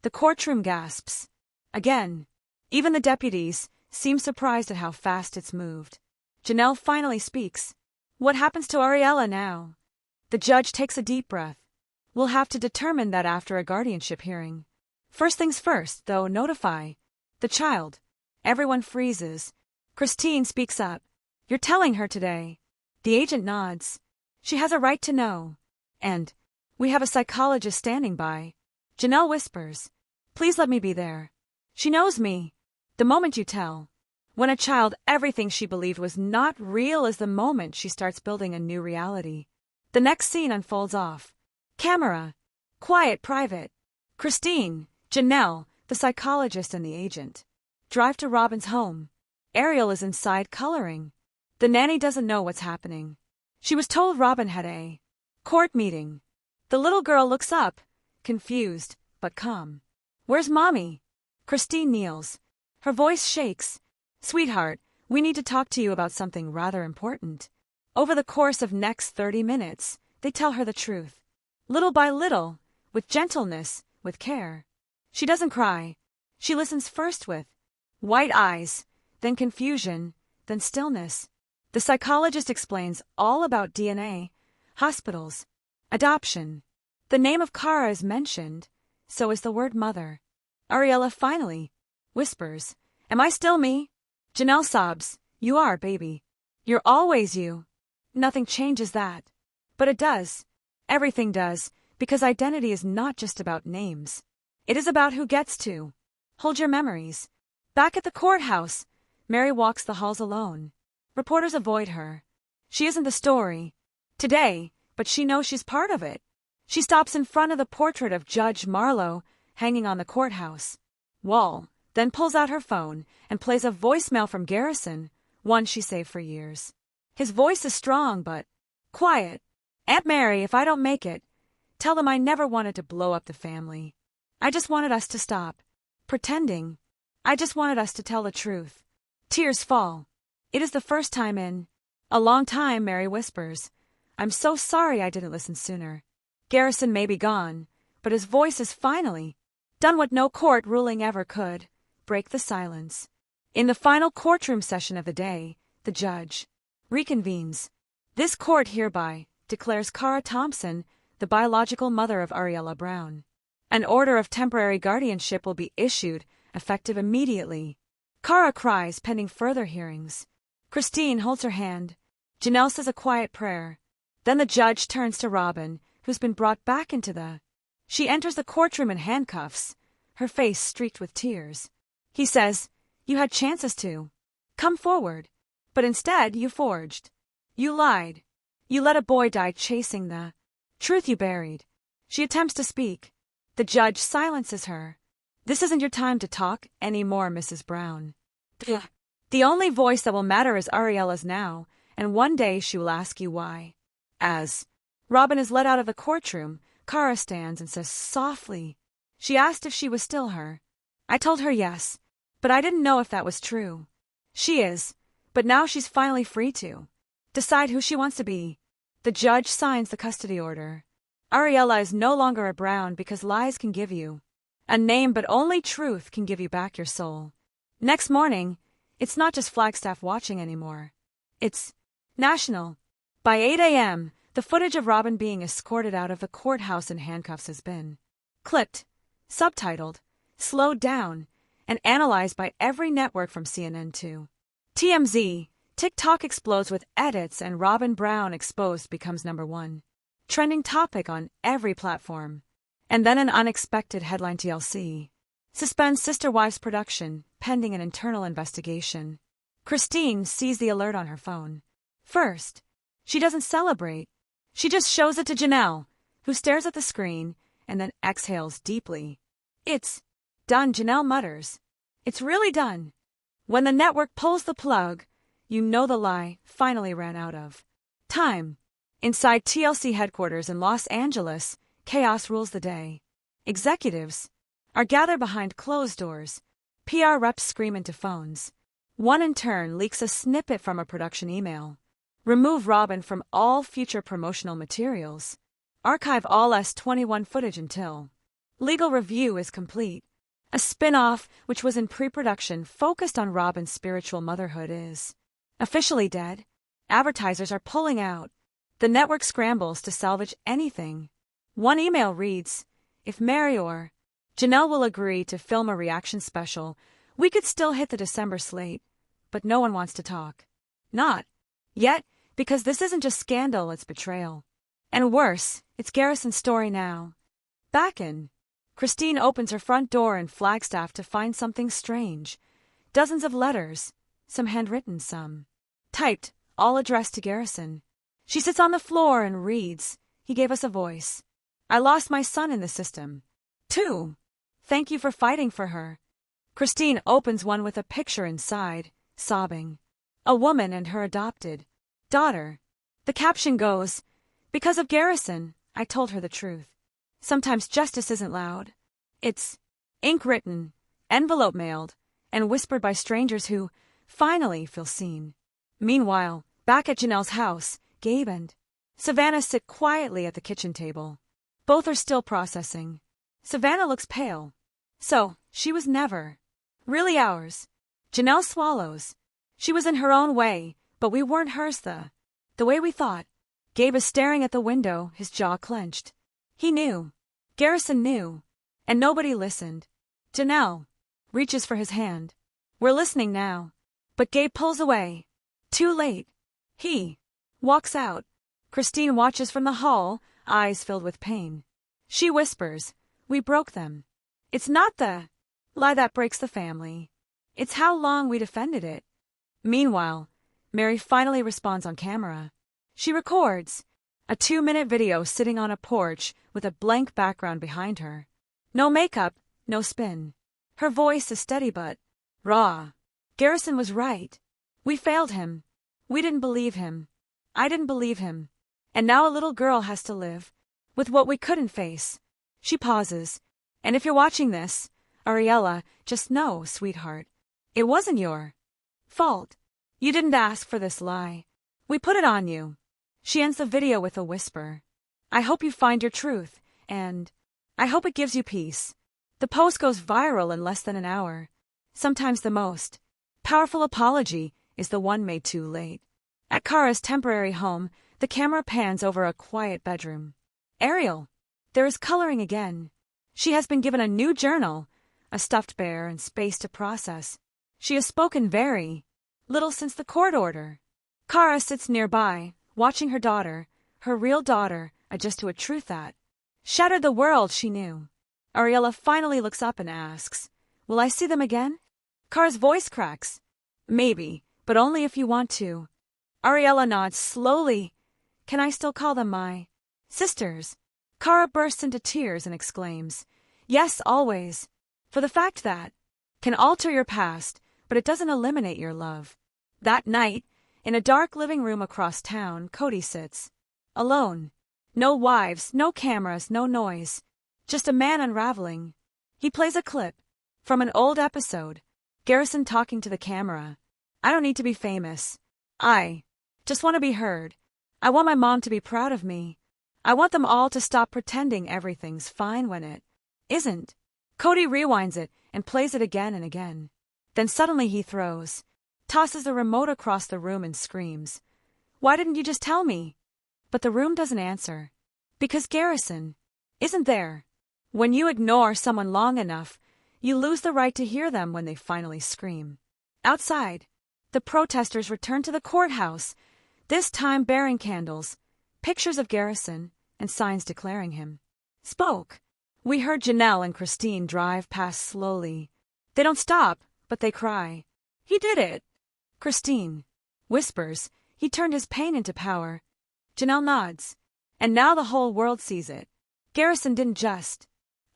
The courtroom gasps. Again. Even the deputies seem surprised at how fast it's moved. Janelle finally speaks. "What happens to Ariella now?" The judge takes a deep breath. "We'll have to determine that after a guardianship hearing. First things first, though, notify the child." Everyone freezes. Christine speaks up. "You're telling her today." The agent nods. "She has a right to know. And we have a psychologist standing by." Janelle whispers, "Please let me be there. She knows me. The moment you tell." When a child, everything she believed was not real is the moment she starts building a new reality. The next scene unfolds off. Camera. Quiet, private. Christine, Janelle, the psychologist and the agent drive to Robyn's home. Ariel is inside coloring. The nanny doesn't know what's happening. She was told Robyn had a court meeting. The little girl looks up, confused, but calm. "Where's Mommy?" Christine kneels. Her voice shakes. "Sweetheart, we need to talk to you about something rather important." Over the course of next 30 minutes, they tell her the truth. Little by little, with gentleness, with care. She doesn't cry. She listens first with white eyes, then confusion, then stillness. The psychologist explains all about DNA, hospitals, adoption. The name of Kara is mentioned, so is the word mother. Ariella finally whispers, "Am I still me?" Janelle sobs, "You are, baby. You're always you." Nothing changes that. But it does. Everything does, because identity is not just about names. It is about who gets to hold your memories. Back at the courthouse, Mary walks the halls alone. Reporters avoid her. She isn't the story today, but she knows she's part of it. She stops in front of the portrait of Judge Marlowe hanging on the courthouse wall, then pulls out her phone and plays a voicemail from Garrison, one she saved for years. His voice is strong but quiet. Aunt Mary, if I don't make it, tell them I never wanted to blow up the family. I just wanted us to stop pretending. I just wanted us to tell the truth. Tears fall. It is the first time in a long time, Mary whispers. I'm so sorry I didn't listen sooner. Garrison may be gone, but his voice has finally done what no court ruling ever could, break the silence. In the final courtroom session of the day, the judge reconvenes. This court hereby declares Kara Thompson the biological mother of Ariella Brown. An order of temporary guardianship will be issued, effective immediately. Kara cries pending further hearings. Christine holds her hand. Janelle says a quiet prayer. Then the judge turns to Robyn, who's been brought back into the... She enters the courtroom in handcuffs, her face streaked with tears. He says, "You had chances to come forward, but instead you forged. You lied. You let a boy die chasing the truth you buried." She attempts to speak. The judge silences her. "This isn't your time to talk anymore, Mrs. Brown. The only voice that will matter is Ariella's now, and one day she will ask you why." As Robyn is led out of the courtroom, Kara stands and says softly, "She asked if she was still her. I told her yes, but I didn't know if that was true. She is, but now she's finally free to decide who she wants to be." The judge signs the custody order. Ariella is no longer a Brown because lies can give you a name, but only truth can give you back your soul. Next morning, it's not just Flagstaff watching anymore. It's national. By 8 a.m., the footage of Robyn being escorted out of the courthouse in handcuffs has been clipped, subtitled, slowed down, and analyzed by every network from CNN to TMZ. TikTok explodes with edits, and Robyn Brown exposed becomes #1 trending topic on every platform. And then an unexpected headline: TLC suspends Sister Wives production, pending an internal investigation. Christine sees the alert on her phone. First, she doesn't celebrate. She just shows it to Janelle, who stares at the screen and then exhales deeply. "It's done," Janelle mutters. "It's really done." When the network pulls the plug, you know the lie finally ran out of time. Inside TLC headquarters in Los Angeles, chaos rules the day. Executives are gathered behind closed doors. PR reps scream into phones. One in turn leaks a snippet from a production email. Remove Robyn from all future promotional materials. Archive all S21 footage until legal review is complete. A spin-off, which was in pre-production, focused on Robyn's spiritual motherhood, is officially dead. Advertisers are pulling out. The network scrambles to salvage anything. One email reads, "If Mary or Janelle will agree to film a reaction special, we could still hit the December slate, but no one wants to talk." Not yet, because this isn't just scandal, it's betrayal. And worse, it's Garrison's story now. Back in, Christine opens her front door in Flagstaff to find something strange. Dozens of letters, some handwritten, some typed, all addressed to Garrison. She sits on the floor and reads, "He gave us a voice. I lost my son in the system. 2. Thank you for fighting for her." Christine opens one with a picture inside, sobbing. A woman and her adopted daughter. The caption goes, "Because of Garrison, I told her the truth. Sometimes justice isn't loud. It's ink written, envelope mailed, and whispered by strangers who finally feel seen." Meanwhile, back at Janelle's house, Gabe and Savannah sit quietly at the kitchen table. Both are still processing. Savannah looks pale. So, she was never really ours. Janelle swallows. She was in her own way, but we weren't hers the way we thought. Gabe is staring at the window, his jaw clenched. He knew. Garrison knew. And nobody listened. Janelle reaches for his hand. "We're listening now." But Gabe pulls away. Too late. He walks out. Christine watches from the hall, eyes filled with pain. She whispers, "We broke them. It's not the lie that breaks the family. It's how long we defended it. Meanwhile, Mary finally responds on camera. She records a 2-minute video sitting on a porch with a blank background behind her. No makeup, no spin. Her voice is steady but raw. Garrison was right. We failed him. We didn't believe him. I didn't believe him. And now a little girl has to live with what we couldn't face. She pauses. And if you're watching this, Ariella, just know, sweetheart, it wasn't your fault. You didn't ask for this lie. We put it on you. She ends the video with a whisper. I hope you find your truth, and I hope it gives you peace. The post goes viral in less than an hour. Sometimes the most powerful apology is the one made too late. At Kara's temporary home, the camera pans over a quiet bedroom. Ariel. There is coloring again. She has been given a new journal, a stuffed bear, and space to process. She has spoken very little since the court order. Kara sits nearby, watching her daughter, her real daughter, adjust to a truth that shattered the world she knew. Ariella finally looks up and asks, Will I see them again? Kara's voice cracks. Maybe, but only if you want to. Ariella nods slowly. Can I still call them my sisters? Kara bursts into tears and exclaims, Yes, always. For the fact that can alter your past, but it doesn't eliminate your love. That night, in a dark living room across town, Kody sits alone. No wives, no cameras, no noise. Just a man unraveling. He plays a clip from an old episode. Garrison talking to the camera. I don't need to be famous. I just want to be heard. I want my mom to be proud of me. I want them all to stop pretending everything's fine when it isn't. Kody rewinds it and plays it again and again. Then suddenly he tosses the remote across the room and screams, Why didn't you just tell me? But the room doesn't answer. Because Garrison isn't there. When you ignore someone long enough, you lose the right to hear them when they finally scream. Outside, the protesters return to the courthouse, this time bearing candles, pictures of Garrison, and signs declaring him spoke. We heard Janelle and Christine drive past slowly. They don't stop, but they cry. He did it. Christine whispers, he turned his pain into power. Janelle nods. And now the whole world sees it. Garrison didn't just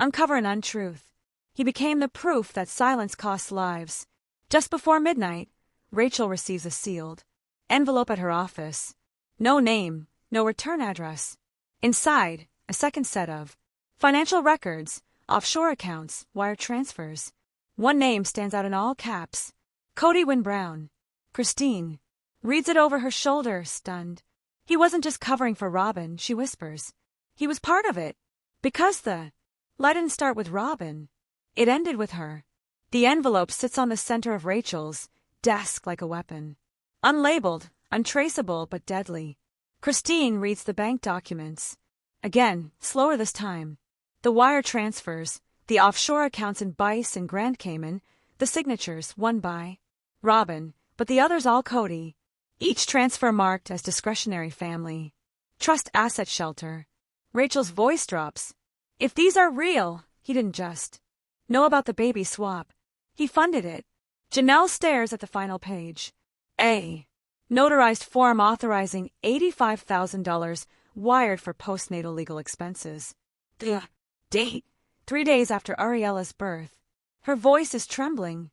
uncover an untruth. He became the proof that silence costs lives. Just before midnight, Rachel receives a sealed envelope at her office. No name, no return address. Inside, a second set of financial records, offshore accounts, wire transfers. One name stands out in all caps. Kody Wynn Brown. Christine reads it over her shoulder, stunned. He wasn't just covering for Robyn, she whispers. He was part of it. Because the lie didn't start with Robyn. It ended with her. The envelope sits on the center of Rachel's desk like a weapon. Unlabeled, untraceable, but deadly. Christine reads the bank documents. Again, slower this time. The wire transfers, the offshore accounts in Bice and Grand Cayman, the signatures, one by Robyn, but the others all Kody. Each transfer marked as discretionary family. Trust asset shelter. Rachel's voice drops. If these are real, he didn't just know about the baby swap. He funded it. Janelle stares at the final page. A notarized form authorizing $85,000 wired for postnatal legal expenses. The date, 3 days after Ariella's birth. Her voice is trembling.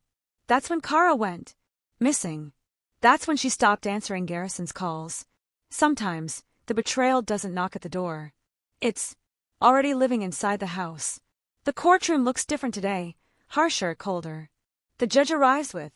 That's when Kara went missing. That's when she stopped answering Garrison's calls. Sometimes, the betrayal doesn't knock at the door. It's already living inside the house. The courtroom looks different today, harsher, colder. The judge arrives with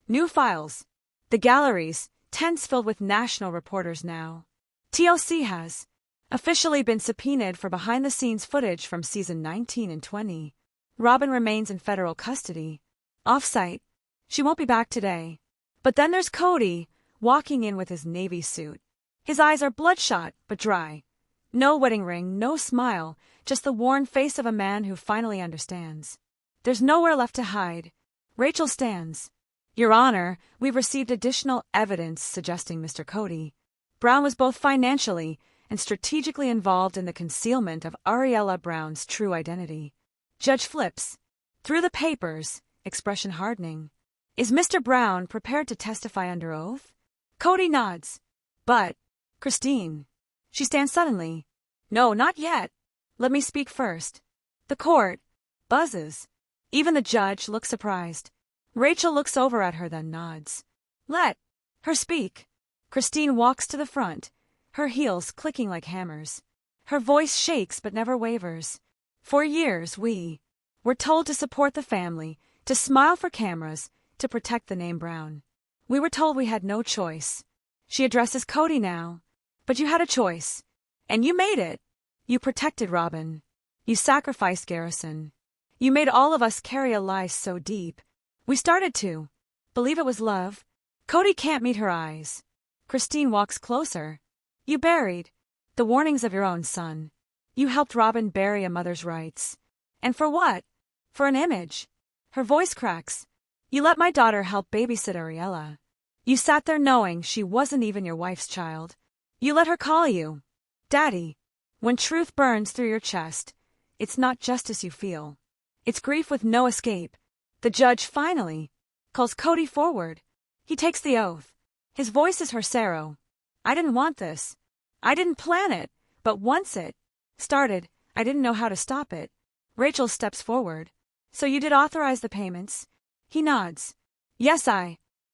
new files. The galleries, tents filled with national reporters now. TLC has officially been subpoenaed for behind-the-scenes footage from season 19 and 20. Robyn remains in federal custody. Off-site. She won't be back today. But then there's Kody, walking in with his navy suit. His eyes are bloodshot, but dry. No wedding ring, no smile, just the worn face of a man who finally understands. There's nowhere left to hide. Rachel stands. Your Honor, we've received additional evidence suggesting Mr. Kody Brown was both financially and strategically involved in the concealment of Ariella Brown's true identity. Judge flips. Through the papers, expression hardening. Is Mr. Brown prepared to testify under oath? Kody nods. But, Christine. She stands suddenly. No, not yet. Let me speak first. The court buzzes. Even the judge looks surprised. Rachel looks over at her, then nods. Let her speak. Christine walks to the front, her heels clicking like hammers. Her voice shakes but never wavers. For years we were told to support the family, to smile for cameras, to protect the name Brown. We were told we had no choice. She addresses Kody now. But you had a choice. And you made it. You protected Robyn. You sacrificed Garrison. You made all of us carry a lie so deep. We started to believe it was love. Kody can't meet her eyes. Christine walks closer. You buried the warnings of your own son. You helped Robyn bury a mother's rights. And for what? For an image. Her voice cracks. You let my daughter help babysit Ariella. You sat there knowing she wasn't even your wife's child. You let her call you Daddy. When truth burns through your chest, it's not justice you feel. It's grief with no escape. The judge finally calls Kody forward. He takes the oath. His voice is her sorrow. I didn't want this. I didn't plan it. But once it started, I didn't know how to stop it. Rachel steps forward. So you did authorize the payments? He nods. Yes,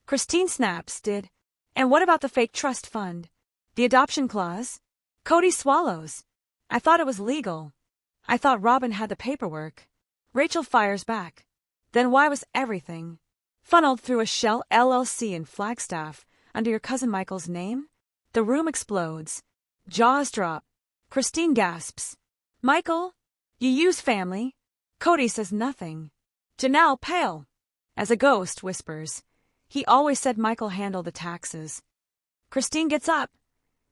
Christine snaps, did. And what about the fake trust fund? The adoption clause? Kody swallows. I thought it was legal. I thought Robyn had the paperwork. Rachel fires back. Then why was everything funneled through a Shell LLC in Flagstaff under your cousin Michael's name? The room explodes. Jaws drop. Christine gasps. Michael? You use family? Kody says nothing. Janelle, pale as a ghost, whispers. He always said Michael handled the taxes. Christine gets up.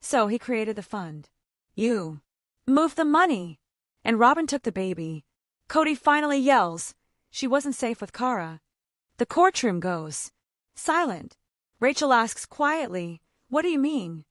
So he created the fund. You moved the money. And Robyn took the baby. Kody finally yells. She wasn't safe with Kara. The courtroom goes silent. Rachel asks quietly, what do you mean?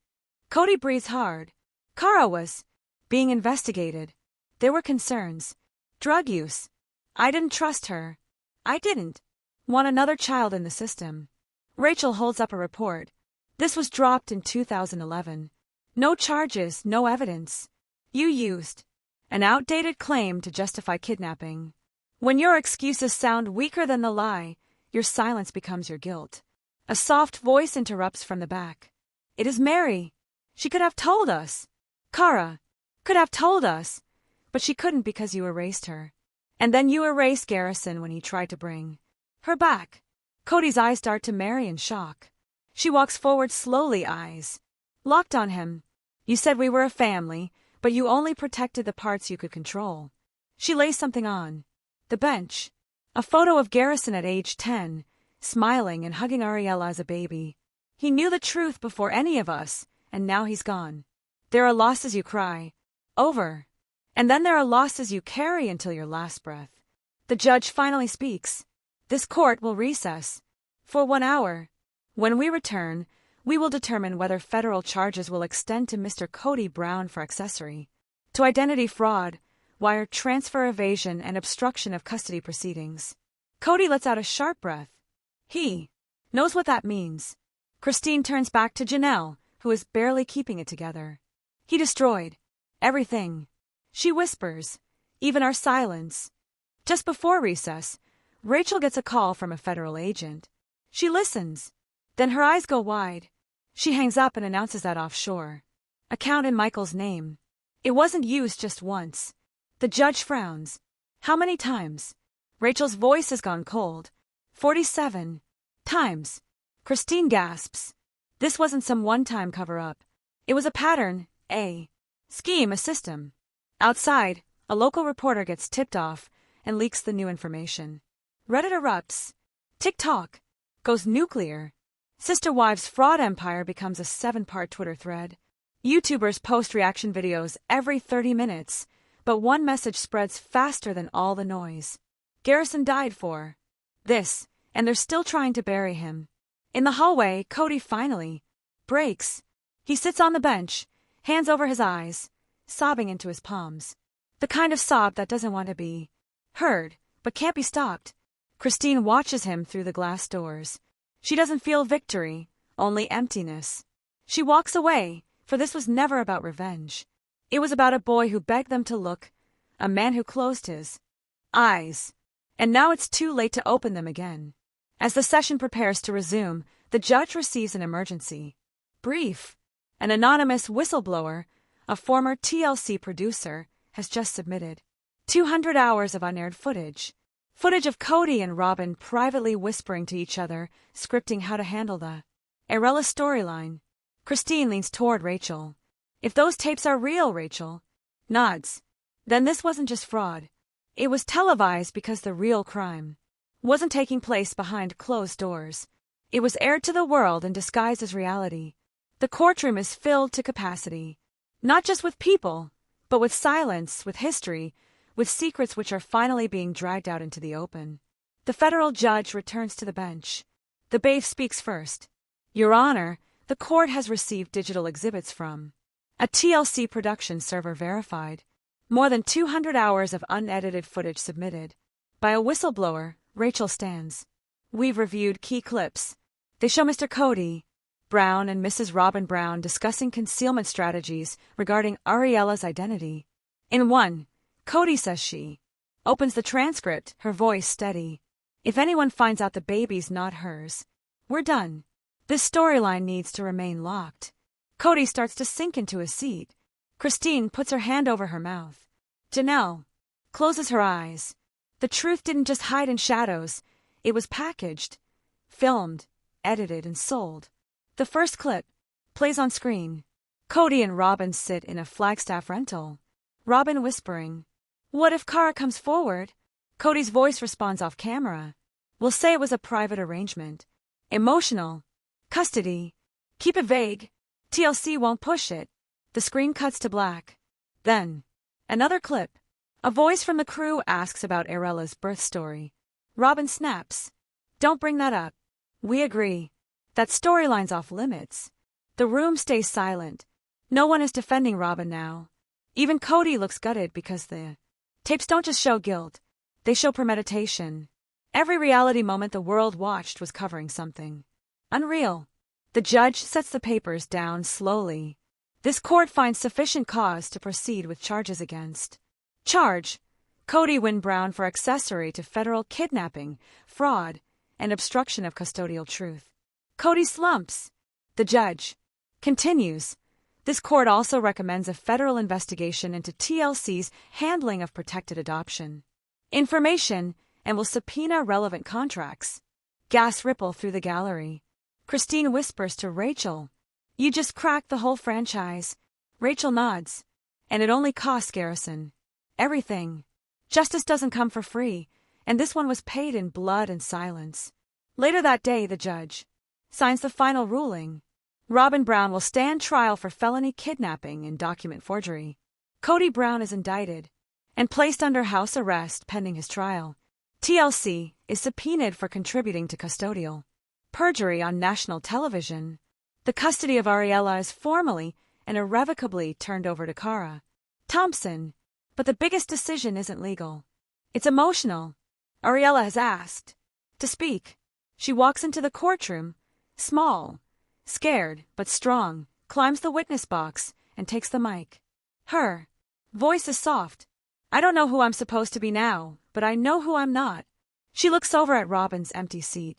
Kody breathes hard. Kara was being investigated. There were concerns. Drug use. I didn't trust her. I didn't want another child in the system. Rachel holds up a report. This was dropped in 2011. No charges, no evidence. You used an outdated claim to justify kidnapping. When your excuses sound weaker than the lie, your silence becomes your guilt. A soft voice interrupts from the back. It is Mary. She could have told us. Kara could have told us. But she couldn't because you erased her. And then you erased Garrison when he tried to bring her back. Kody's eyes dart to Mary in shock. She walks forward slowly, eyes locked on him. You said we were a family, but you only protected the parts you could control. She lays something on the bench. A photo of Garrison at age 10, smiling and hugging Ariella as a baby. He knew the truth before any of us, and now he's gone. There are losses you cry over. And then there are losses you carry until your last breath. The judge finally speaks. This court will recess for 1 hour. When we return, we will determine whether federal charges will extend to Mr. Kody Brown for accessory to identity fraud, wire transfer evasion, and obstruction of custody proceedings. Kody lets out a sharp breath. He knows what that means. Christine turns back to Janelle, who is barely keeping it together. He destroyed everything. She whispers, even our silence. Just before recess, Rachel gets a call from a federal agent. She listens. Then her eyes go wide. She hangs up and announces that offshore account in Michael's name. It wasn't used just once. The judge frowns. How many times? Rachel's voice has gone cold. 47 times. Christine gasps. This wasn't some one-time cover-up. It was a pattern, a scheme, a system. Outside, a local reporter gets tipped off and leaks the new information. Reddit erupts. TikTok goes nuclear. Sister Wives' fraud empire becomes a 7-part Twitter thread. YouTubers post reaction videos every 30 minutes, but one message spreads faster than all the noise. Garrison died for this, and they're still trying to bury him. In the hallway, Kody finally breaks. He sits on the bench, hands over his eyes, sobbing into his palms. The kind of sob that doesn't want to be heard, but can't be stopped. Christine watches him through the glass doors. She doesn't feel victory, only emptiness. She walks away, for this was never about revenge. It was about a boy who begged them to look, a man who closed his eyes. And now it's too late to open them again. As the session prepares to resume, the judge receives an emergency brief. An anonymous whistleblower, a former TLC producer, has just submitted 200 hours of unaired footage. Footage of Kody and Robyn privately whispering to each other, scripting how to handle the Arella storyline. Christine leans toward Rachel. If those tapes are real, Rachel nods. Then this wasn't just fraud. It was televised because the real crime wasn't taking place behind closed doors. It was aired to the world and disguised as reality. The courtroom is filled to capacity. Not just with people, but with silence, with history, with secrets which are finally being dragged out into the open. The federal judge returns to the bench. The bailiff speaks first. Your Honor, the court has received digital exhibits from a TLC production server verified. More than 200 hours of unedited footage submitted. By a whistleblower, Rachel stands. We've reviewed key clips. They show Mr. Kody Brown and Mrs. Robyn Brown discussing concealment strategies regarding Ariella's identity. In one, Kody says she opens the transcript, her voice steady. If anyone finds out the baby's not hers, we're done. This storyline needs to remain locked. Kody starts to sink into his seat. Christine puts her hand over her mouth. Janelle closes her eyes. The truth didn't just hide in shadows. It was packaged, filmed, edited, and sold. The first clip plays on screen. Kody and Robyn sit in a Flagstaff rental. Robyn whispering, "What if Kara comes forward?" Kody's voice responds off camera. "We'll say it was a private arrangement. Emotional. Custody. Keep it vague. TLC won't push it." The screen cuts to black. Then, another clip. A voice from the crew asks about Arella's birth story. Robyn snaps. "Don't bring that up. We agree. That storyline's off limits." The room stays silent. No one is defending Robyn now. Even Kody looks gutted because the tapes don't just show guilt. They show premeditation. Every reality moment the world watched was covering something unreal. The judge sets the papers down slowly. This court finds sufficient cause to proceed with charges against. Charge: Kody Wynn Brown for accessory to federal kidnapping, fraud, and obstruction of custodial truth. Kody slumps. The judge continues. This court also recommends a federal investigation into TLC's handling of protected adoption information and will subpoena relevant contracts. Gas ripple through the gallery. Christine whispers to Rachel, "You just cracked the whole franchise." Rachel nods. "And it only costs Garrison everything. Justice doesn't come for free, and this one was paid in blood and silence." Later that day, the judge signs the final ruling. Robyn Brown will stand trial for felony kidnapping and document forgery. Kody Brown is indicted and placed under house arrest pending his trial. TLC is subpoenaed for contributing to custodial perjury on national television. The custody of Ariella is formally and irrevocably turned over to Kara Thompson. But the biggest decision isn't legal. It's emotional. Ariella has asked to speak. She walks into the courtroom, small, scared but strong, climbs the witness box, and takes the mic. Her voice is soft. "I don't know who I'm supposed to be now, but I know who I'm not." She looks over at Robyn's empty seat.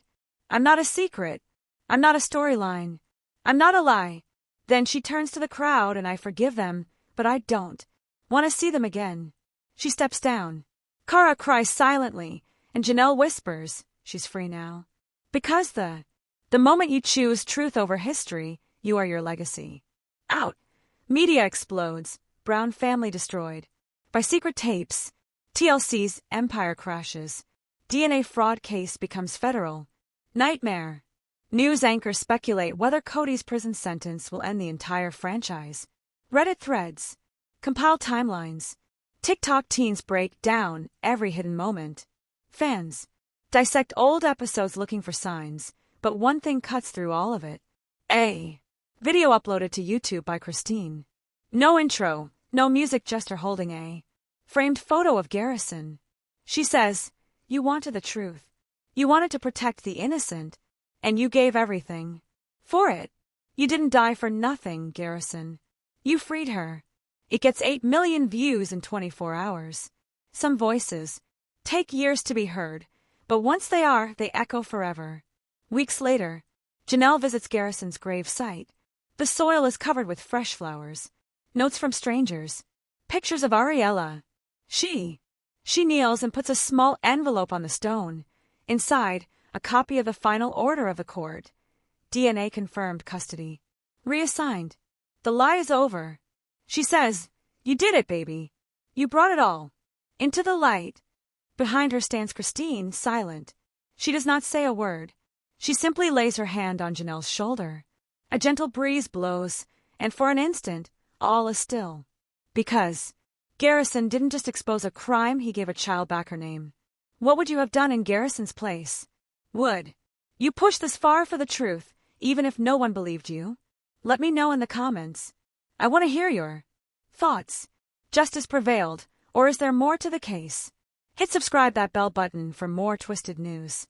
"I'm not a secret. I'm not a storyline. I'm not a lie." Then she turns to the crowd, and I forgive them, but I don't want to see them again. She steps down. Kara cries silently, and Janelle whispers, "She's free now." Because the moment you choose truth over history, you are your legacy. Out. Media explodes. Brown family destroyed. By secret tapes. TLC's empire crashes. DNA fraud case becomes federal. Nightmare. News anchors speculate whether Kody's prison sentence will end the entire franchise. Reddit threads compile timelines. TikTok teens break down every hidden moment. Fans dissect old episodes looking for signs, but one thing cuts through all of it. A video uploaded to YouTube by Christine. No intro, no music, just her holding a framed photo of Garrison. She says, You wanted the truth. You wanted to protect the innocent, and you gave everything. For it. You didn't die for nothing, Garrison. You freed her. It gets 8 million views in 24 hours. Some voices take years to be heard, but once they are, they echo forever. Weeks later, Janelle visits Garrison's grave site. The soil is covered with fresh flowers. Notes from strangers. Pictures of Ariella. She kneels and puts a small envelope on the stone. Inside, a copy of the final order of the court. DNA confirmed custody. Reassigned. The lie is over. She says, "You did it, baby. You brought it all into the light." Behind her stands Christine, silent. She does not say a word. She simply lays her hand on Janelle's shoulder. A gentle breeze blows, and for an instant, all is still. Because Garrison didn't just expose a crime, he gave a child back her name. What would you have done in Garrison's place? Would you push this far for the truth, even if no one believed you? Let me know in the comments. I want to hear your thoughts. Justice prevailed, or is there more to the case? Hit subscribe that bell button for more twisted news.